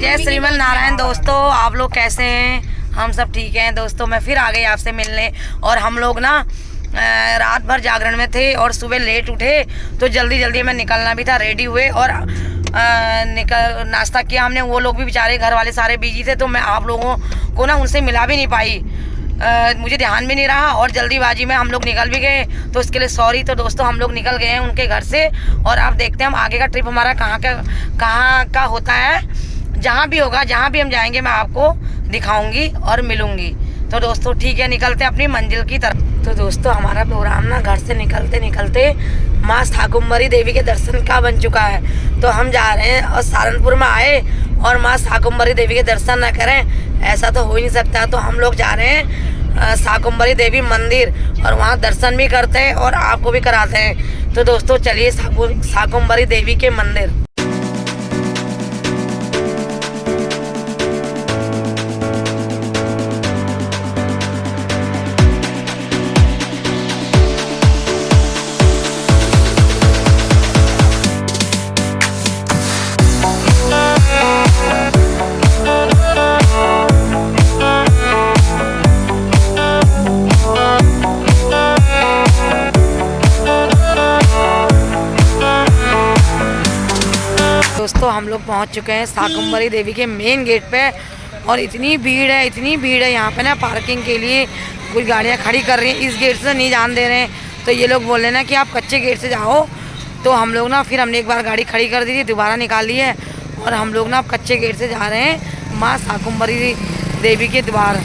जय श्रीमन नारायण दोस्तों, आप लोग कैसे हैं? हम सब ठीक हैं दोस्तों। मैं फिर आ गई आपसे मिलने। और हम लोग ना रात भर जागरण में थे और सुबह लेट उठे तो जल्दी जल्दी में निकलना भी था। रेडी हुए और निकल नाश्ता किया हमने। वो लोग भी बेचारे घर वाले सारे बिजी थे तो मैं आप लोगों को ना उनसे मिला भी नहीं पाई। मुझे ध्यान भी नहीं रहा और जल्दीबाजी में हम लोग निकल भी गए, तो इसके लिए सॉरी। तो दोस्तों हम लोग निकल गए हैं उनके घर से और आप देखते हैं हम आगे का ट्रिप हमारा कहाँ का होता है। जहाँ भी होगा, जहाँ भी हम जाएंगे मैं आपको दिखाऊंगी और मिलूंगी। तो दोस्तों ठीक है, निकलते हैं अपनी मंजिल की तरफ। तो दोस्तों हमारा प्रोग्राम ना घर से निकलते निकलते माँ शाकुंभरी देवी के दर्शन का बन चुका है। तो हम जा रहे हैं और सहारनपुर में आए और माँ शाकुंभरी देवी के दर्शन न करें, ऐसा तो हो ही नहीं सकता। तो हम लोग जा रहे हैं शाकुंभरी देवी मंदिर और वहाँ दर्शन भी करते हैं और आपको भी कराते हैं। तो दोस्तों चलिए शाकुंभरी देवी के मंदिर। दोस्तों हम लोग पहुंच चुके हैं शाकुंभरी देवी के मेन गेट पे और इतनी भीड़ है यहाँ पे ना। पार्किंग के लिए कुछ गाड़ियाँ खड़ी कर रही हैं, इस गेट से नहीं जाने दे रहे हैं। तो ये लोग बोल रहे हैं ना कि आप कच्चे गेट से जाओ। तो हम लोग ना फिर हमने एक बार गाड़ी खड़ी कर दी थी, दोबारा निकाली है और हम लोग ना अब कच्चे गेट से जा रहे हैं माँ शाकुंभरी देवी के द्वार।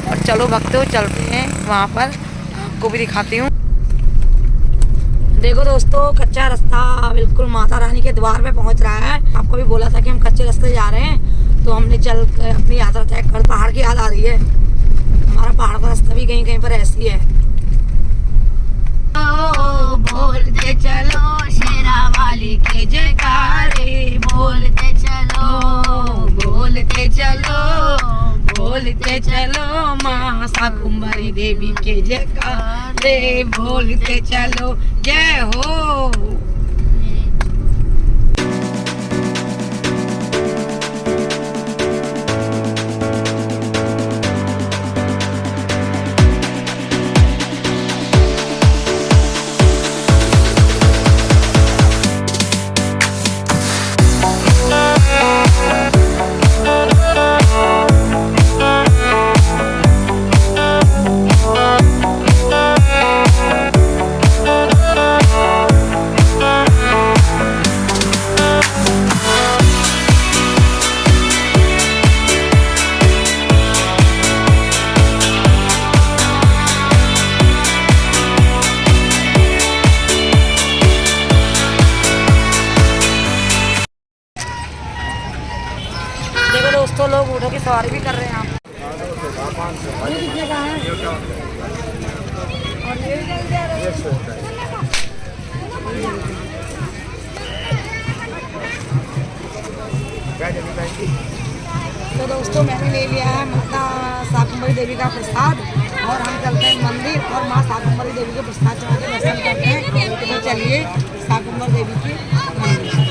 और चलो भक्तों चलते हैं वहाँ पर, आपको भी दिखाती हूँ। देखो दोस्तों कच्चा रास्ता बिल्कुल माता रानी के द्वार पे पहुंच रहा है। आपको भी बोला था कि हम कच्चे रास्ते जा रहे हैं, तो हमने चल अपनी यात्रा तय कर। पहाड़ की याद आ रही है, हमारा पहाड़ का रास्ता भी कहीं कहीं पर ऐसी है। बोलते चलो शेरा वाली के जयकारे, बोलते चलो बोलते चलो बोलते चलो माँ शाकुंभरी देवी के जयकारे, बोलते चलो जय हो। देखो दोस्तों लोग ऊँटों की सवारी भी कर रहे हैं यहाँ। ये कितने का है? और ये तो दोस्तों मैंने ले लिया है माता शाकुंभरी देवी का प्रसाद और हम चलते हैं मंदिर और माँ शाकुंभरी देवी के प्रसाद चढ़ा के दर्शन करते हैं। तो चलिए शाकुंभरी देवी के मंदिर।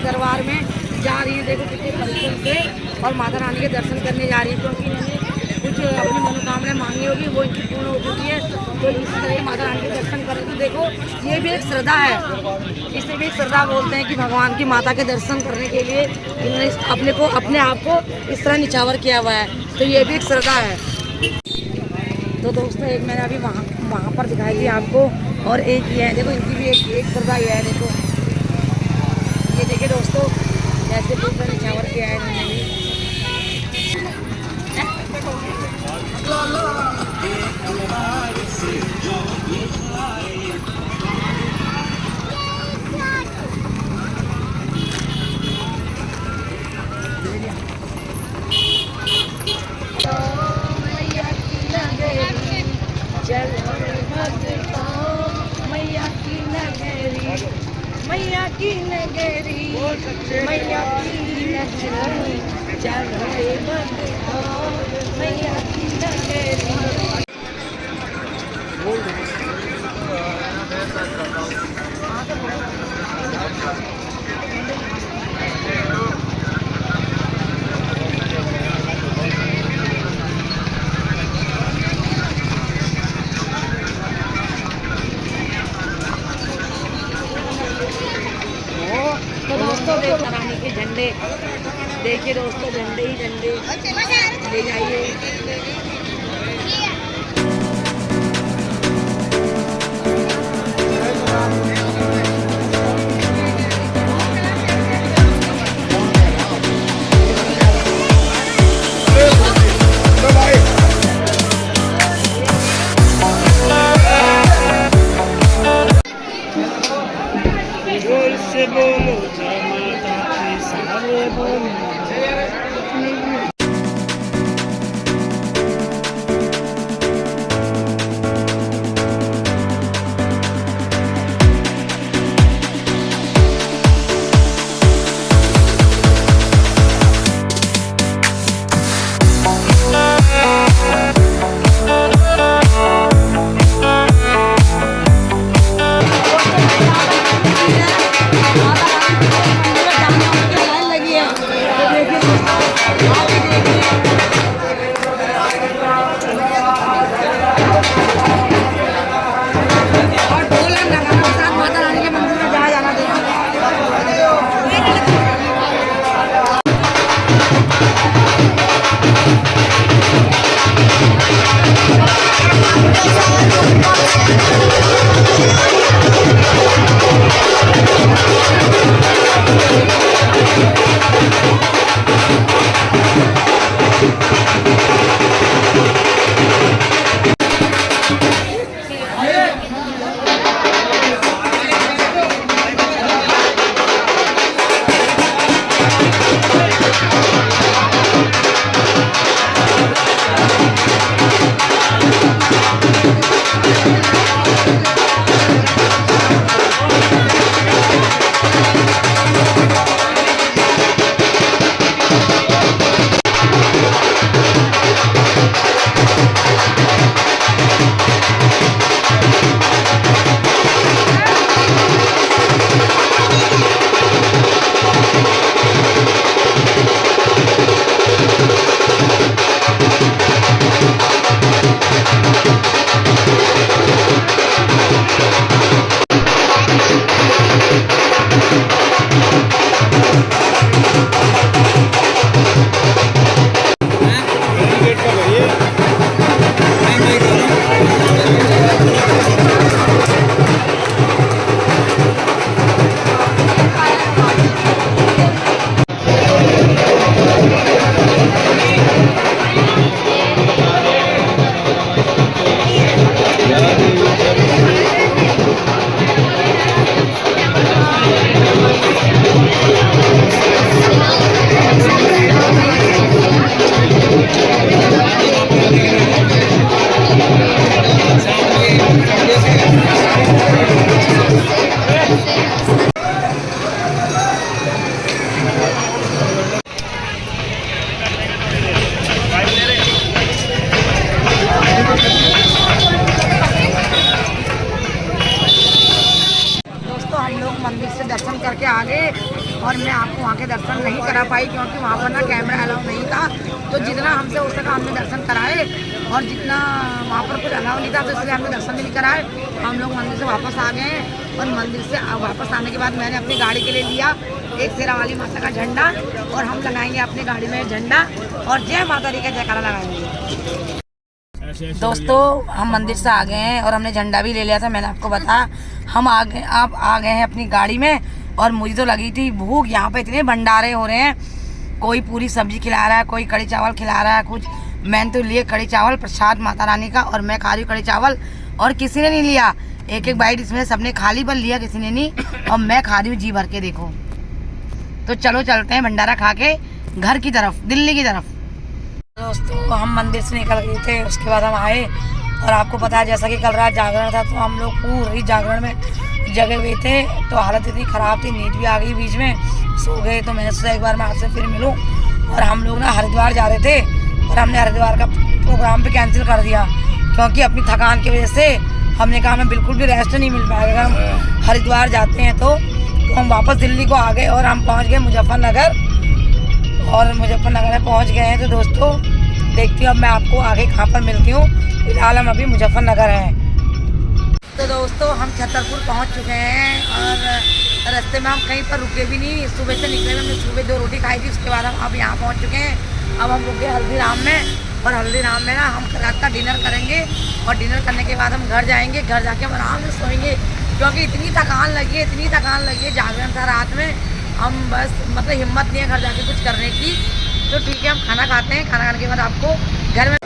दरबार में जा रही है, देखो कितने परिश्रम से और माता रानी के दर्शन करने जा रही है, क्योंकि इन्होंने कुछ अपनी मनोकामना मांगी होगी, वो इनकी पूर्ण हो चुकी है। तो इस तरह माता रानी के दर्शन करें। तो देखो ये भी एक श्रद्धा है, इसे भी एक श्रद्धा बोलते हैं कि भगवान की माता के दर्शन करने के लिए इन्होंने अपने आप को इस तरह निछावर किया हुआ है। तो ये भी एक श्रद्धा है। तो दोस्तों एक मैंने अभी वहाँ पर दिखाई थी आपको और एक ये है, देखो इनकी भी एक श्रद्धा ये है। देखो ये देखिए दोस्तों जैसे पूरा निछावर किया है इन्होंने भी। मैया की नगरी, मैया की नगरी, चलो रे बंदो, मैया की नगरी। तो दोस्तों माता रानी के झंडे देखिए दोस्तों, झंडे ही झंडे ले जाइए। जोर से बोलो जय माता की, सारे बोलो। दर्शन करके आ गए और मैं आपको वहाँ के दर्शन नहीं करा पाई क्योंकि वहाँ पर ना कैमरा अलाउ नहीं था। तो जितना हमसे हो सका हमने दर्शन कराए और जितना वहाँ पर कुछ अलाउ नहीं था तो इसलिए हमने दर्शन भी नहीं कराए। हम लोग मंदिर से वापस आ गए हैं और मंदिर से वापस आने के बाद मैंने अपनी गाड़ी के लिए लिया एक शेरा वाली माता का झंडा और हम लगाएंगे अपनी गाड़ी में झंडा और जय माता दी का जयकारा लगाएंगे। दोस्तों हम मंदिर से आ गए हैं और हमने झंडा भी ले लिया था, मैंने आपको बताया। हम आप आ गए हैं अपनी गाड़ी में और मुझे तो लगी थी भूख। यहाँ पे इतने भंडारे हो रहे हैं, कोई पूरी सब्जी खिला रहा है, कोई कड़ी चावल खिला रहा है कुछ। मैंने तो लिए कड़ी चावल प्रसाद माता रानी का और मैं खा रही हूँ कड़ी चावल और किसी ने नहीं लिया। एक एक बाइट इसमें सबने खाली पर लिया, किसी ने नहीं। और मैं खा रही हूँ जी भर के, देखो। तो चलो चलते हैं भंडारा खा के घर की तरफ, दिल्ली की तरफ। दोस्तों हम मंदिर से निकल गए थे, उसके बाद हम आए और आपको पता है जैसा कि कल रात जागरण था तो हम लोग पूरी जागरण में जगे हुए थे, तो हालत इतनी ख़राब थी, नींद भी आ गई, बीच में सो गए। तो मैंने सोचा एक बार मैं आपसे फिर मिलूँ। और हम लोग ना हरिद्वार जा रहे थे और हमने हरिद्वार का प्रोग्राम भी कैंसिल कर दिया क्योंकि अपनी थकान की वजह से हमने कहा हमें बिल्कुल भी रेस्ट नहीं मिल पाएगा। अगर हम हरिद्वार जाते हैं तो हम वापस दिल्ली को आ गए और हम पहुंच गए मुजफ्फरनगर, और मुजफ्फरनगर में पहुंच गए हैं। तो दोस्तों देखती हूँ अब मैं आपको आगे कहाँ पर मिलती हूँ। फिलहाल हम अभी मुजफ्फरनगर हैं। तो दोस्तों हम छतरपुर पहुंच चुके हैं और रास्ते में हम कहीं पर रुके भी नहीं। सुबह से निकले, हमने सुबह 2 रोटी खाई थी, उसके बाद हम अब यहाँ पहुंच चुके हैं। अब हम रुके हल्दीराम में, और हल्दीराम में ना हम रात का डिनर करेंगे और डिनर करने के बाद हम घर जाएंगे। घर जाके हम आराम से सोएंगे क्योंकि इतनी थकान लगी है, जागरण था रात में। हम बस मतलब हिम्मत नहीं है घर जाके कुछ करने की। तो ठीक है, हम खाना खाते हैं, खाना खाने के बाद आपको घर में।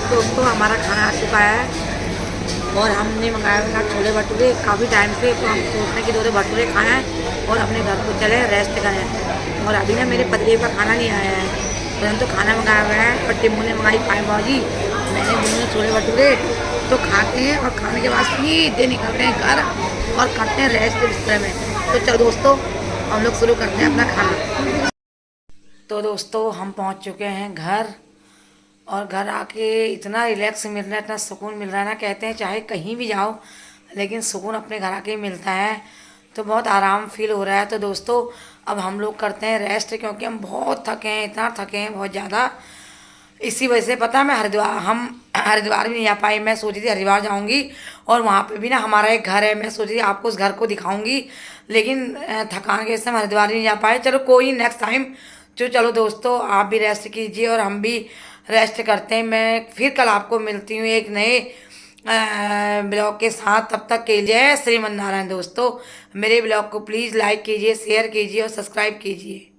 दोस्तों हमारा खाना आ चुका है और हमने मंगाया हुआ छोले भटूरे काफ़ी टाइम से, तो हम सोचते हैं कि 2 भटूरे खाए हैं और अपने घर को चले रेस्ट करें। और अभी ना मेरे पति का खाना नहीं आया है, तो तो खाना मंगाया हुआ है और टिम्मू ने मंगाई पाव भाजी, मैंने दोनों छोले भटूरे। तो खाते हैं और खाने के बाद सीधे निकलते हैं घर और करते हैं रेस्ट बिस्तर में। तो चलो दोस्तों हम लोग शुरू करते हैं अपना खाना। तो दोस्तों हम पहुंच चुके हैं घर, और घर आके इतना रिलैक्स मिल रहा है, इतना सुकून मिल रहा है ना। कहते हैं चाहे कहीं भी जाओ लेकिन सुकून अपने घर आके ही मिलता है, तो बहुत आराम फील हो रहा है। तो दोस्तों अब हम लोग करते हैं रेस्ट क्योंकि हम बहुत थके हैं, इतना थके हैं बहुत ज़्यादा। इसी वजह से पता है मैं हरिद्वार भी नहीं आ पाई। मैं सोची थी हरिद्वार जाऊंगी और वहाँ पे भी ना हमारा एक घर है, मैं सोची थी आपको उस घर को दिखाऊंगी, लेकिन थकान के वजह से हम हरिद्वार नहीं जा पाए। चलो कोई नेक्स्ट टाइम। तो चलो दोस्तों आप भी रेस्ट कीजिए और हम भी रेस्ट करते हैं। मैं फिर कल आपको मिलती हूँ एक नए ब्लॉग के साथ। तब तक के लिए श्रीमन नारायण। दोस्तों मेरे ब्लॉग को प्लीज़ लाइक कीजिए, शेयर कीजिए और सब्सक्राइब कीजिए।